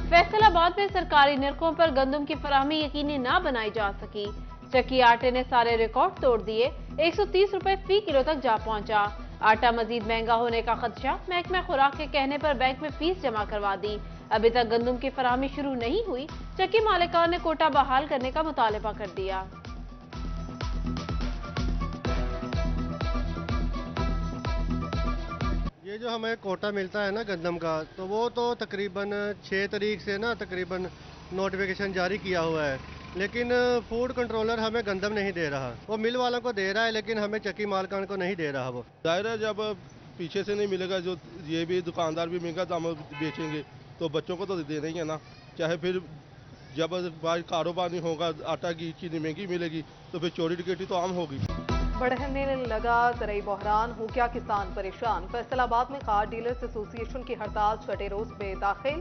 फैसलाबाद में सरकारी निर्कों पर गंदम की फराहमी यकीनी न बनाई जा सकी। चक्की आटे ने सारे रिकॉर्ड तोड़ दिए। 130 रुपए फी किलो तक जा पहुंचा। आटा मजीद महंगा होने का खदशा। महकमा खुराक के कहने पर बैंक में फीस जमा करवा दी। अभी तक गंदम की फराहमी शुरू नहीं हुई। चक्की मालिकान ने कोटा बहाल करने का मुतालबा कर दिया। ये जो हमें कोटा मिलता है ना गंदम का, तो वो तो तकरीबन 6 तारीख से ना तकरीबन नोटिफिकेशन जारी किया हुआ है, लेकिन फूड कंट्रोलर हमें गंदम नहीं दे रहा। वो मिल वालों को दे रहा है, लेकिन हमें चक्की मालकान को नहीं दे रहा। वो जाहिर है जब पीछे से नहीं मिलेगा, जो ये भी दुकानदार भी महंगा दाम बेचेंगे तो बच्चों को तो देना ही है ना। चाहे फिर जब कारोबार नहीं होगा, आटा की चीनी महंगी मिलेगी तो फिर चोरी डकैती तो आम होगी। बढ़ने लगा ज़रूरी बहरान, हो गया किसान परेशान। फैसलाबाद में खाद डीलर्स एसोसिएशन की हड़ताल छठे रोज में दाखिल।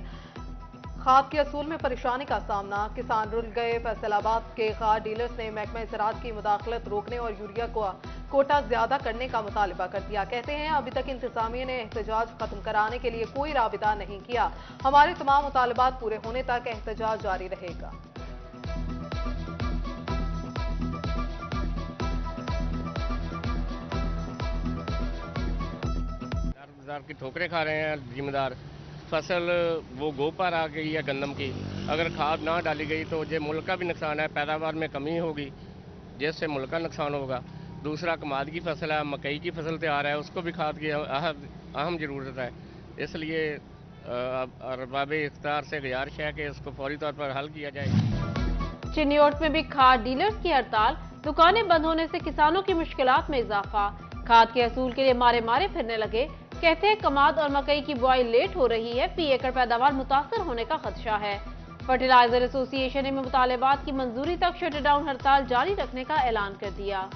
खाद के असूल में परेशानी का सामना, किसान रुल गए। फैसलाबाद के खाद डीलर्स ने महकमा ज़राअत की मुदाखलत रोकने और यूरिया को कोटा ज्यादा करने का मुतालबा कर दिया। कहते हैं अभी तक इंतजामिया ने एहतजाज खत्म कराने के लिए कोई राबिता नहीं किया। हमारे तमाम मुतालबात पूरे होने तक एहतजाज जारी रहेगा। की ठोकरें खा रहे हैं जिम्मेदार। फसल वो गो पर आ गई है गंदम की। अगर खाद ना डाली गई तो ये मुल्क का भी नुकसान है, पैदावार में कमी होगी जिससे मुल्क का नुकसान होगा। दूसरा कमाद की फसल है, मकई की फसल तैयार है, उसको भी खाद की अहम ज़रूरत है। इसलिए अरबाब इख्तियार से गुजारिश है कि इसको फौरी तौर पर हल किया जाए। चिन्योट में भी खाद डीलर्स की हड़ताल। दुकानें बंद होने से किसानों की मुश्किलात में इजाफा। खाद के असूल के लिए मारे मारे फिरने लगे। कहते हैं कमाद और मकई की बुआई लेट हो रही है, फी एकड़ पैदावार मुतासर होने का खदशा है। फर्टिलाइजर एसोसिएशन ने मुतालबात की मंजूरी तक शटडाउन हड़ताल जारी रखने का ऐलान कर दिया।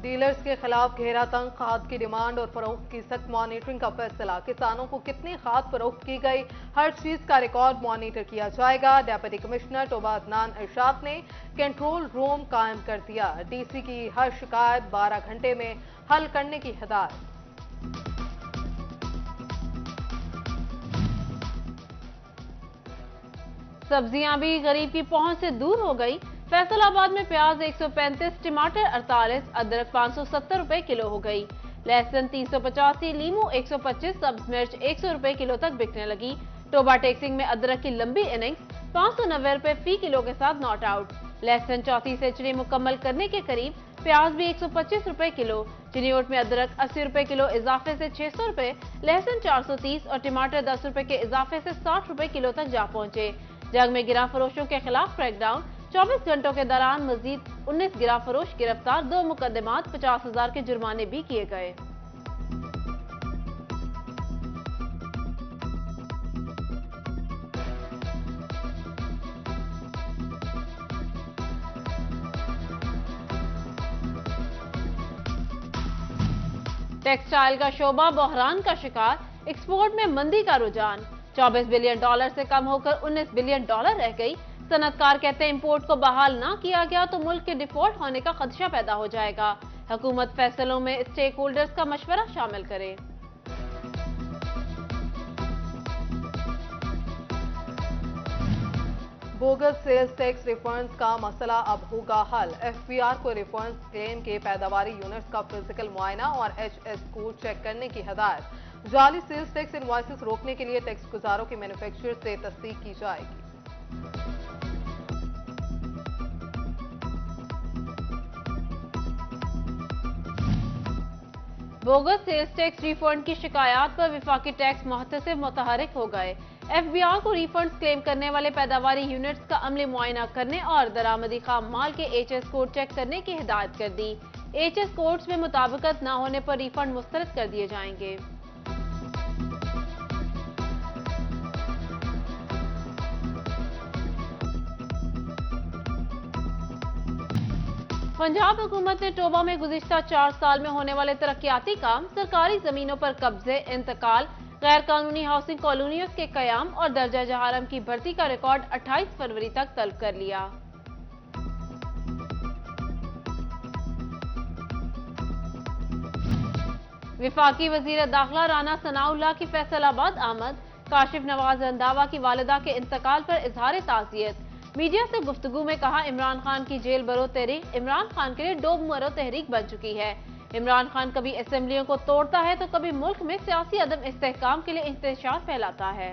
डीलर्स के खिलाफ घेरा तंग। खाद की डिमांड और फरोख्त की सख्त मॉनिटरिंग का फैसला। किसानों को कितनी खाद फरोख्त की गई, हर चीज का रिकॉर्ड मॉनिटर किया जाएगा। डेप्यूटी कमिश्नर तोबा अदनान इरशाद ने कंट्रोल रूम कायम कर दिया। डीसी की हर शिकायत 12 घंटे में हल करने की हिदायत। सब्जियां भी गरीब की पहुंच से दूर हो गई। फैसलाबाद में प्याज 135, टमाटर 48, अदरक 570 रुपए किलो हो गई। लहसुन 385, लीमू 125, सब्ज मिर्च 100 रुपए किलो तक बिकने लगी। टोबा टेक्सिंग में अदरक की लंबी इनिंग्स 590 रुपए फी किलो के साथ नॉट आउट। लहसुन चौथी सेंचुरी मुकम्मल करने के करीब। प्याज भी 125 रुपए किलो। चिन्योट में अदरक 80 रुपए किलो इजाफे से 600 रुपए, लहसुन 430 और टमाटर 10 रुपए के इजाफे से 60 रुपए किलो तक जा पहुंचे। जंग में गिरा फरोशों के खिलाफ क्रैकडाउन। 24 घंटों के दौरान मजीद 19 गिरा फरोश गिरफ्तार। 2 मुकदमात 50,000 के जुर्माने भी किए गए। टेक्सटाइल का शोबा बहरान का शिकार। एक्सपोर्ट में मंदी का रुझान। 24 बिलियन डॉलर से कम होकर 19 बिलियन डॉलर रह गई। सनतकार कहते हैं इंपोर्ट को बहाल ना किया गया तो मुल्क के डिफॉल्ट होने का खदशा पैदा हो जाएगा। हुकूमत फैसलों में स्टेक होल्डर्स का मशवरा शामिल करे। बोगस सेल्स टैक्स रिफंड्स का मसला अब होगा हल। एफबीआर को रिफंड्स क्लेम के पैदावारी यूनिट्स का फिजिकल मुआयना और एचएस कोड चेक करने की हिदायत। जाली सेल्स टैक्स इनवॉइसेस रोकने के लिए टैक्स गुजारों के मैन्युफैक्चरर से तस्दीक की जाएगी। बोगस सेल्स टैक्स रिफंड की शिकायत पर विफाकी टैक्स मुहतसिब मुतहरिक हो गए। एफबीआर को रिफंड्स क्लेम करने वाले पैदावारी यूनिट्स का अमली मुआयना करने और दरामदी खाम माल के एचएस कोड चेक करने की हिदायत कर दी। एचएस कोड्स में मुताबिकत न होने पर रिफंड मुस्तरद कर दिए जाएंगे। पंजाब हुकूमत ने टोबा में गुज़िश्ता 4 साल में होने वाले तरक्याती काम, सरकारी जमीनों पर कब्जे, इंतकाल, गैर कानूनी हाउसिंग कॉलोनियों के कयाम और दर्जा जहारम की भर्ती का रिकॉर्ड 28 फरवरी तक तलब कर लिया। विफाकी वजीर दाखिला राना सनाउल्लाह की फैसलाबाद आमद। काशिफ नवाज रंधावा की वालिदा के इंतकाल पर इजहार ताज़ियत। मीडिया से गुफ्तगू में कहा, इमरान खान की जेल बरो तहरीक इमरान खान के लिए डोब मरो तहरीक बन चुकी है। इमरान खान कभी असेंबलियों को तोड़ता है तो कभी मुल्क में सियासी अदम इस्तेहकाम के लिए इंतशार फैलाता है।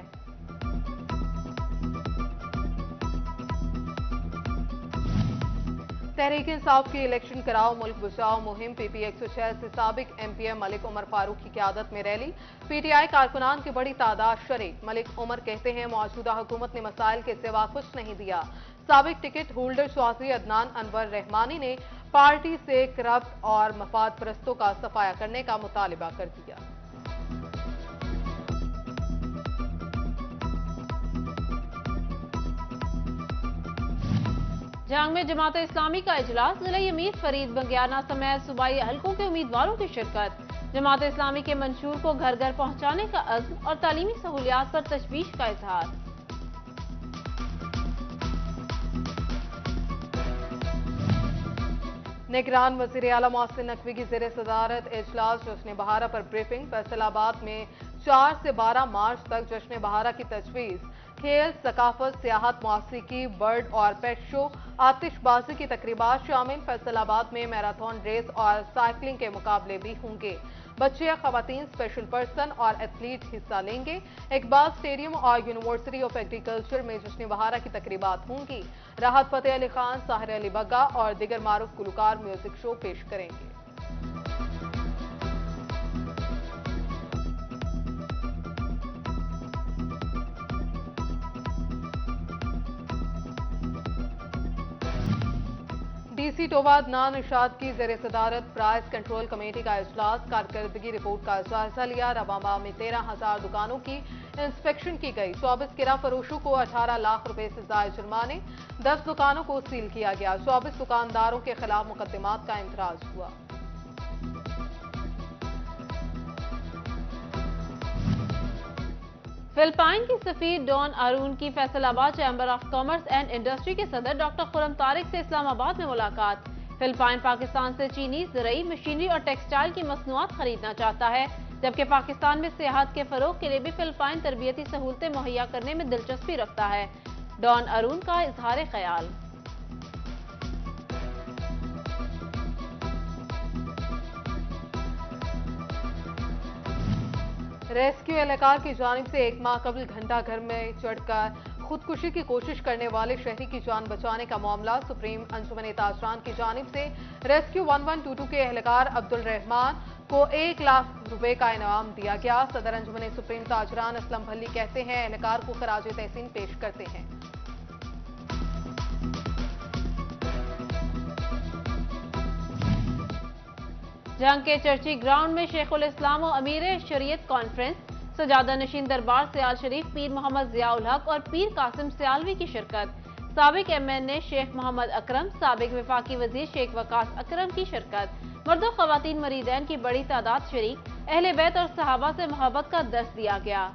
तहरीक इंसाफ की इलेक्शन कराओ मुल्क बचाओ मुहिम पीपी 106 से साबिक एमपीएम मलिक उमर फारूक की क़यादत में रैली। पीटीआई कारकुनान की बड़ी तादाद शरीक। मलिक उमर कहते हैं, मौजूदा हुकूमत ने मसाइल के सिवा कुछ नहीं दिया। साबिक टिकट होल्डर चौधरी अदनान अनवर रहमानी ने पार्टी से करप्ट और मफाद परस्तों का सफाया करने का मुतालिबा कर दिया। जंग में जमात इस्लामी का इजलास। जिला अमीर फरीद बंगियाना समेत सूबाई हलकों के उम्मीदवारों की शिरकत। जमात इस्लामी के मंशूर को घर घर पहुंचाने का अज़्म और तालीमी सहूलियात पर तशवीश का इजहार। निगरान वज़ीर आला मोहसिन नकवी की ज़ेर सदारत इजलास। जश्न बहारा पर ब्रीफिंग। फैसलाबाद में 4 से 12 मार्च तक जश्न बहारा की तजवीज़। खेल, सकाफत, सियाहत, मौसीकी, बर्ड और पेट शो, आतिशबाजी की तकरीबात शामिल। फैसलाबाद में मैराथन रेस और साइकिलिंग के मुकाबले भी होंगे। बच्चे, खवातीन, स्पेशल पर्सन और एथलीट हिस्सा लेंगे। इकबाल स्टेडियम और यूनिवर्सिटी ऑफ एग्रीकल्चर में जश्न बहारा की तकरीबात होंगी। राहत फतेह अली खान, साहिर अली बग्गा और दिगर मारूफ गुलकार म्यूजिक शो पेश करेंगे। डीसी टोबा अदनान इरशाद की ज़ेर सदारत प्राइस कंट्रोल कमेटी का इजलास। कारकर्दगी रिपोर्ट का जायजा लिया। रवामा में 13,000 दुकानों की इंस्पेक्शन की गई। 24 किरा फरोशों को 18 लाख रुपए से ज़ायद जुर्माने। 10 दुकानों को सील किया गया। 24 दुकानदारों के खिलाफ मुकदमात का इंदराज हुआ। फिलिपाइन की सफीर डॉन अरून की Faisalabad chamber of commerce and industry के सदर डॉक्टर खुरम तारिक से इस्लामाबाद में मुलाकात। फिलिपाइन पाकिस्तान से चीनी, ज़रई, मशीनरी और टेक्सटाइल की मसनूआत खरीदना चाहता है, जबकि पाकिस्तान में सियाहत के फरोग के लिए भी फिलिपाइन तरबियती सहूलतें मुहैया करने में दिलचस्पी रखता है। डॉन अरून का इजहार ख्याल। रेस्क्यू एहलकार की जानिब से 1 माह कबल घंटा घर में चढ़कर खुदकुशी की कोशिश करने वाले शहरी की जान बचाने का मामला। सुप्रीम अंजुमन ताजरान की जानिब से रेस्क्यू 1122 के एहलकार अब्दुल रहमान को 1 लाख रुपए का इनाम दिया गया। सदर अंजुमन सुप्रीम ताजरान असलम भल्ली कहते हैं, एहलकार को खराज तहसीन पेश करते हैं। जंग के चर्ची ग्राउंड में शेखुल इस्लाम और अमीर शरीयत कॉन्फ्रेंस। सजादा नशीन दरबार सियाल शरीफ पीर मोहम्मद जियाउल हक और पीर कासिम सियालवी की शिरकत। साबिक MNA शेख मोहम्मद अकरम, साबिक वफाकी वजीर शेख वकास अकरम की शिरकत। मर्दों खवातीन मरीदैन की बड़ी तादाद शरीक। अहले बैत और सहाबा से मोहब्बत का दर्स दिया गया।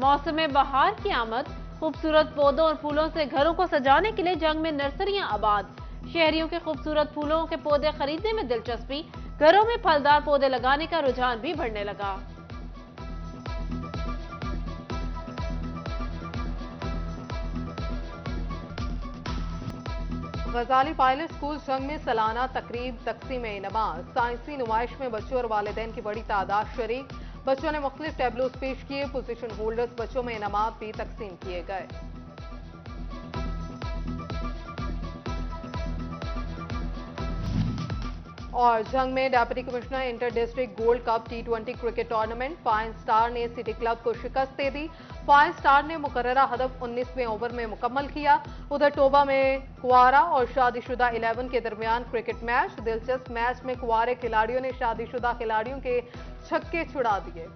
मौसम बहार की आमद। खूबसूरत पौधों और फूलों से घरों को सजाने के लिए जंग में नर्सरियां आबाद। शहरियों के खूबसूरत फूलों के पौधे खरीदने में दिलचस्पी। घरों में फलदार पौधे लगाने का रुझान भी बढ़ने लगा। गजाली पायलट स्कूल जंग में सालाना तकरीब तकसीम नमाज। साइंसी नुमाइश में बच्चों और वालिदैन की बड़ी तादाद शरीक। बच्चों ने मुख्तलिफ टैबलोस पेश किए। पोजीशन होल्डर्स बच्चों में इनामात भी तकसीम किए गए। और जंग में deputy commissioner inter district gold cup T20 cricket tournament. Fine star ने सिटी क्लब को शिकस्त दे दी। फाइन स्टार ने मुकर्ररा हदफ 19वें ओवर में मुकम्मल किया। उधर टोबा में कुआरा और शादीशुदा 11 के दरमियान क्रिकेट मैच। दिलचस्प मैच में कुआरे खिलाड़ियों ने शादीशुदा खिलाड़ियों के छक्के छुड़ा दिए।